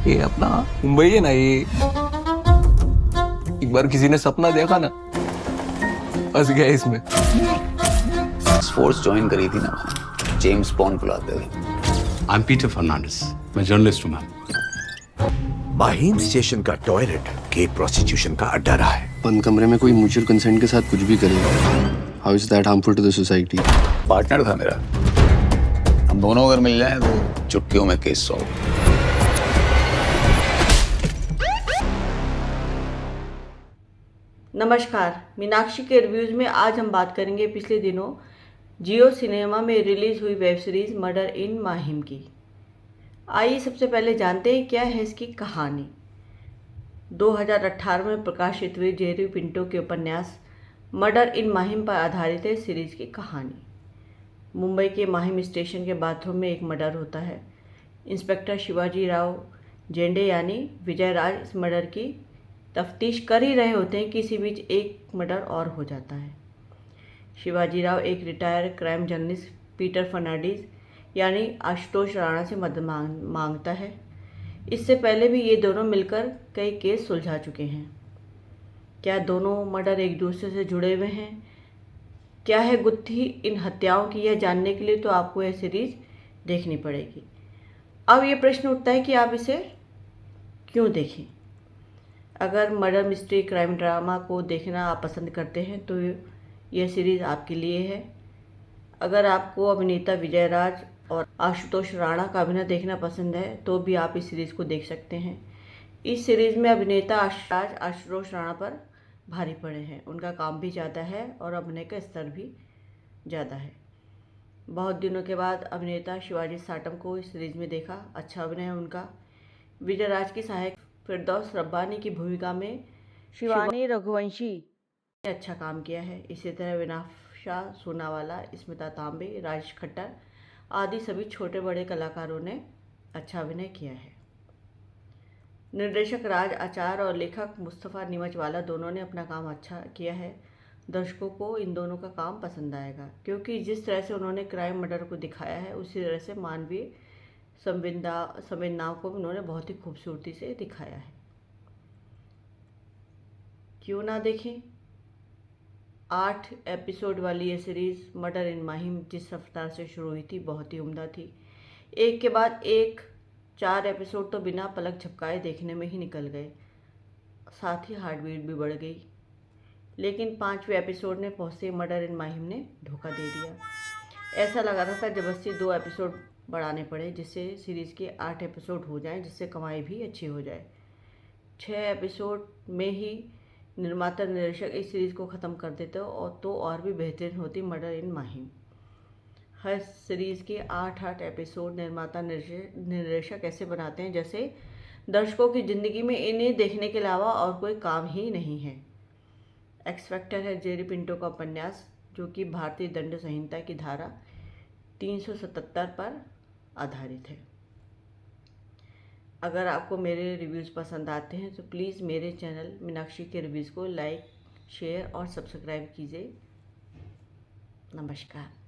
ये अपना मुंबई है ना, ये एक बार किसी ने सपना देखा ना, फंस गया इसमें। फोर्स ज्वाइन करी थी ना वहाँ, जेम्स बॉन्ड बुलाते थे। आई एम पीटर फर्नांडिस, मैं जर्नलिस्ट हूँ मैम। माहिम स्टेशन का टॉयलेट गे प्रोस्टिट्यूशन का अड्डा रहा है। बंद कमरे में कोई म्यूचुअल कंसेंट के साथ कुछ भी करेगा, how is that harmful to the society? Partner था मेरा, हम दोनों अगर मिल जाए तो चुटकियों में केस सॉल्व। नमस्कार, मीनाक्षी के रिव्यूज़ में आज हम बात करेंगे पिछले दिनों जियो सिनेमा में रिलीज़ हुई वेब सीरीज़ मर्डर इन माहिम की। आइए सबसे पहले जानते हैं क्या है इसकी कहानी। 2018 में प्रकाशित हुई जेरी पिंटो के उपन्यास मर्डर इन माहिम पर आधारित है सीरीज़ की कहानी। मुंबई के माहिम स्टेशन के बाथरूम में एक मर्डर होता है। इंस्पेक्टर शिवाजी राव जेंडे यानी विजय राज इस मर्डर की तफ्तीश कर ही रहे होते हैं कि इसी बीच एक मर्डर और हो जाता है। शिवाजी राव एक retired crime journalist Peter Fernandes यानी आशुतोष राणा से मदद मांगता है। इससे पहले भी ये दोनों मिलकर कई केस सुलझा चुके हैं। क्या दोनों मर्डर एक दूसरे से जुड़े हुए हैं? क्या है गुत्थी इन हत्याओं की, यह जानने के लिए तो आपको यह सीरीज़ देखनी पड़ेगी। अब ये प्रश्न उठता है कि आप इसे क्यों देखें। अगर मर्डर मिस्ट्री क्राइम ड्रामा को देखना आप पसंद करते हैं तो यह सीरीज़ आपके लिए है। अगर आपको अभिनेता विजय राज और आशुतोष राणा का अभिनय देखना पसंद है तो भी आप इस सीरीज़ को देख सकते हैं। इस सीरीज़ में अभिनेता आशुतोष राणा पर भारी पड़े हैं। उनका काम भी ज़्यादा है और अभिनय का स्तर भी ज़्यादा है। बहुत दिनों के बाद अभिनेता शिवाजी साटम को इस सीरीज़ में देखा। अच्छा अभिनय है उनका। विजय राज की सहायक फिरदौस रब्बानी की भूमिका में शिवानी रघुवंशी ने अच्छा काम किया है। इसी तरह विनाशा सोनावाला, स्मिता तांबे, राजेश खट्टर आदि सभी छोटे बड़े कलाकारों ने अच्छा अभिनय किया है। निर्देशक राज आचार और लेखक मुस्तफ़ा नीमचवाला दोनों ने अपना काम अच्छा किया है। दर्शकों को इन दोनों का काम पसंद आएगा क्योंकि जिस तरह से उन्होंने क्राइम मर्डर को दिखाया है उसी तरह से मानवीय संवेदनाओं को उन्होंने बहुत ही खूबसूरती से दिखाया है। क्यों ना देखें। 8 एपिसोड वाली ये सीरीज़ मर्डर इन माहिम जिस रफ्तार से शुरू हुई थी बहुत ही उम्दा थी। एक के बाद एक 4 एपिसोड तो बिना पलक झपकाए देखने में ही निकल गए, साथ ही हार्ट बीट भी बढ़ गई। लेकिन 5वें एपिसोड में पहुँचते मर्डर इन माहिम ने धोखा दे दिया। ऐसा लगा रहा था जबरदस्ती 2 एपिसोड बढ़ाने पड़े जिससे सीरीज़ के 8 एपिसोड हो जाएं, जिससे कमाई भी अच्छी हो जाए। 6 एपिसोड में ही निर्माता निर्देशक इस सीरीज़ को ख़त्म कर देते और भी बेहतरीन होती मर्डर इन माहिम। हर सीरीज़ के 8 एपिसोड निर्माता निर्देशक ऐसे बनाते हैं जैसे दर्शकों की ज़िंदगी में इन्हें देखने के अलावा और कोई काम ही नहीं है। एक्स फैक्टर है जेरी पिंटो का उपन्यास जो कि भारतीय दंड संहिता की धारा 377 पर आधारित है। अगर आपको मेरे रिव्यूज़ पसंद आते हैं तो प्लीज़ मेरे चैनल मीनाक्षी के रिव्यूज़ को लाइक, शेयर और सब्सक्राइब कीजिए। नमस्कार।